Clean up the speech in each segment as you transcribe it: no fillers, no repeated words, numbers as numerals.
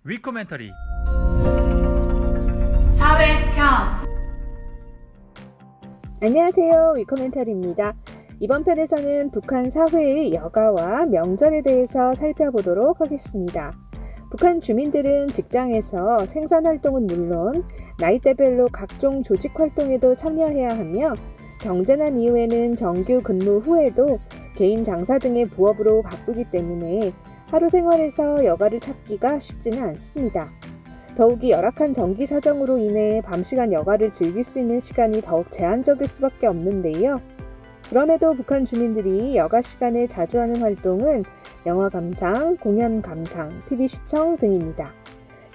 위코멘터리 사회편. 안녕하세요. 위코멘터리입니다. 이번 편에서는 북한 사회의 여가와 명절에 대해서 살펴보도록 하겠습니다. 북한 주민들은 직장에서 생산활동은 물론 나이대별로 각종 조직활동에도 참여해야 하며 경제난 이후에는 정규 근무 후에도 개인 장사 등의 부업으로 바쁘기 때문에 하루 생활에서 여가를 찾기가 쉽지는 않습니다. 더욱이 열악한 정기 사정으로 인해 밤시간 여가를 즐길 수 있는 시간이 더욱 제한적일 수밖에 없는데요. 그럼에도 북한 주민들이 여가 시간에 자주 하는 활동은 영화 감상, 공연 감상, TV 시청 등입니다.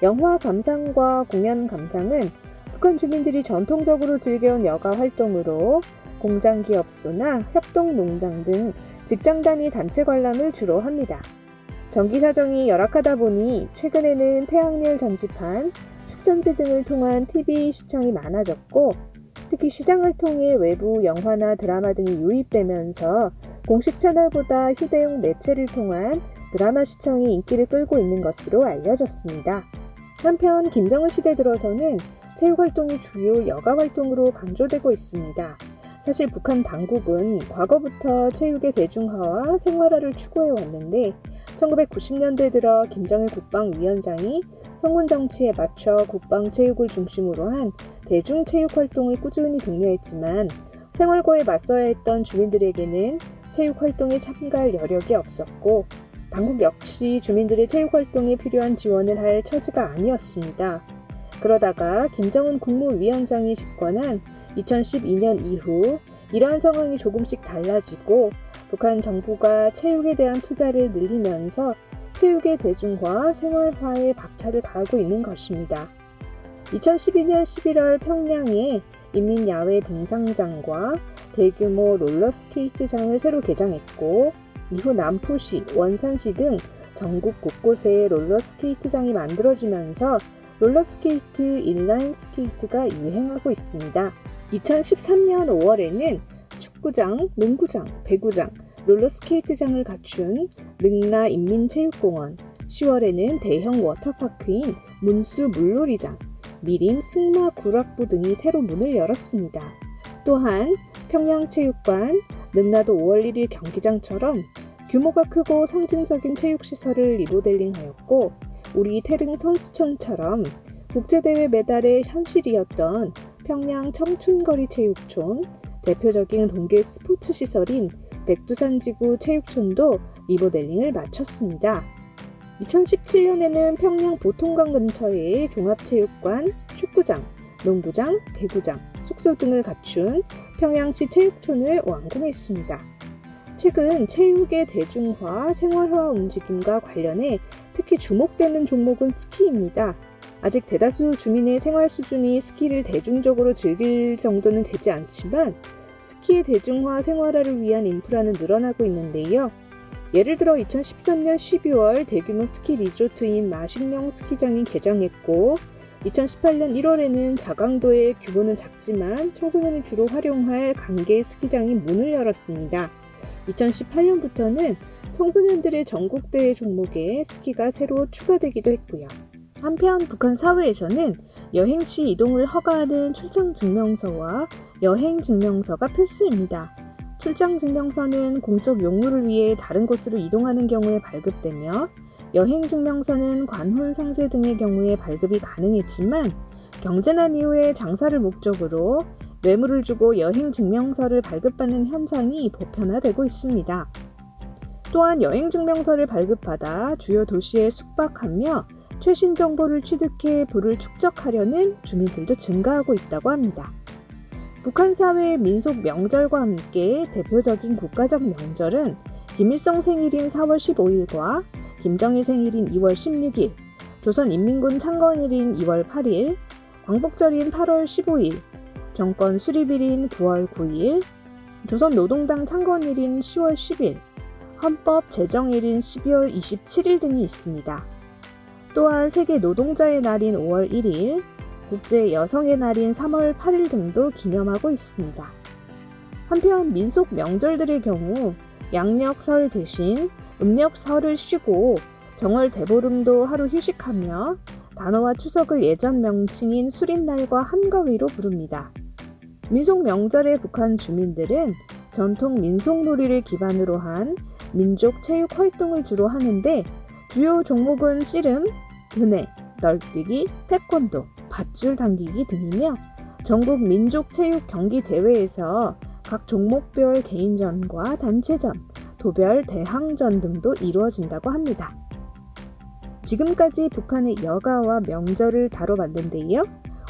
영화 감상과 공연 감상은 북한 주민들이 전통적으로 즐겨온 여가 활동으로 공장기업소나 협동농장 등 직장 단위 단체 관람을 주로 합니다. 정기 사정이 열악하다 보니 최근에는 태양열 전지판, 축전지 등을 통한 TV 시청이 많아졌고 특히 시장을 통해 외부 영화나 드라마 등이 유입되면서 공식 채널보다 휴대용 매체를 통한 드라마 시청이 인기를 끌고 있는 것으로 알려졌습니다. 한편 김정은 시대 들어서는 체육활동이 주요 여가활동으로 강조되고 있습니다. 사실 북한 당국은 과거부터 체육의 대중화와 생활화를 추구해 왔는데 1990년대 들어 김정일 국방위원장이 성군 정치에 맞춰 국방체육을 중심으로 한 대중체육활동을 꾸준히 독려했지만 생활고에 맞서야 했던 주민들에게는 체육활동에 참가할 여력이 없었고 당국 역시 주민들의 체육활동에 필요한 지원을 할 처지가 아니었습니다. 그러다가 김정은 국무위원장이 집권한 2012년 이후 이러한 상황이 조금씩 달라지고 북한 정부가 체육에 대한 투자를 늘리면서 체육의 대중화, 생활화에 박차를 가하고 있는 것입니다. 2012년 11월 평양에 인민야외 빙상장과 대규모 롤러스케이트장을 새로 개장했고 이후 남포시, 원산시 등 전국 곳곳에 롤러스케이트장이 만들어지면서 롤러스케이트, 인라인 스케이트가 유행하고 있습니다. 2013년 5월에는 축구장, 농구장, 배구장, 롤러스케이트장을 갖춘 능라 인민체육공원, 10월에는 대형 워터파크인 문수 물놀이장, 미림 승마 구락부 등이 새로 문을 열었습니다. 또한 평양체육관, 능라도 5월 1일 경기장처럼 규모가 크고 상징적인 체육시설을 리모델링하였고 우리 태릉 선수촌처럼 국제대회 메달의 현실이었던 평양 청춘거리 체육촌, 대표적인 동계 스포츠 시설인 백두산지구 체육촌도 리모델링을 마쳤습니다. 2017년에는 평양 보통강 근처에 종합체육관, 축구장, 농구장, 배구장, 숙소 등을 갖춘 평양시 체육촌을 완공했습니다. 최근 체육의 대중화, 생활화 움직임과 관련해 특히 주목되는 종목은 스키입니다. 아직 대다수 주민의 생활 수준이 스키를 대중적으로 즐길 정도는 되지 않지만 스키의 대중화 생활화를 위한 인프라는 늘어나고 있는데요. 예를 들어 2013년 12월 대규모 스키 리조트인 마식령 스키장이 개장했고 2018년 1월에는 자강도의 규모는 작지만 청소년이 주로 활용할 강계 스키장이 문을 열었습니다. 2018년부터는 청소년들의 전국대회 종목에 스키가 새로 추가되기도 했고요. 한편 북한 사회에서는 여행 시 이동을 허가하는 출장증명서와 여행증명서가 필수입니다. 출장증명서는 공적 용무를 위해 다른 곳으로 이동하는 경우에 발급되며 여행증명서는 관혼 상제 등의 경우에 발급이 가능했지만 경제난 이후에 장사를 목적으로 뇌물을 주고 여행증명서를 발급받는 현상이 보편화되고 있습니다. 또한 여행증명서를 발급받아 주요 도시에 숙박하며 최신 정보를 취득해 부를 축적하려는 주민들도 증가하고 있다고 합니다. 북한 사회의 민속 명절과 함께 대표적인 국가적 명절은 김일성 생일인 4월 15일과 김정일 생일인 2월 16일, 조선인민군 창건일인 2월 8일, 광복절인 8월 15일, 정권 수립일인 9월 9일, 조선노동당 창건일인 10월 10일, 헌법 제정일인 12월 27일 등이 있습니다. 또한 세계 노동자의 날인 5월 1일, 국제 여성의 날인 3월 8일 등도 기념하고 있습니다. 한편 민속 명절들의 경우 양력설 대신 음력설을 쉬고 정월 대보름도 하루 휴식하며 단오와 추석을 예전 명칭인 수린날과 한가위로 부릅니다. 민속 명절의 북한 주민들은 전통 민속놀이를 기반으로 한 민족 체육 활동을 주로 하는데 주요 종목은 씨름, 분해, 널뛰기, 태권도, 밧줄 당기기 등이며 전국 민족 체육 경기 대회에서 각 종목별 개인전과 단체전, 도별 대항전 등도 이루어진다고 합니다. 지금까지 북한의 여가와 명절을 다뤄봤는데요.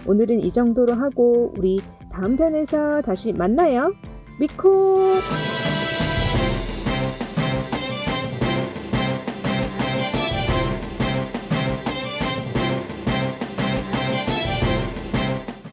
오늘은 이 정도로 하고 우리 다음 편에서 다시 만나요. 미코!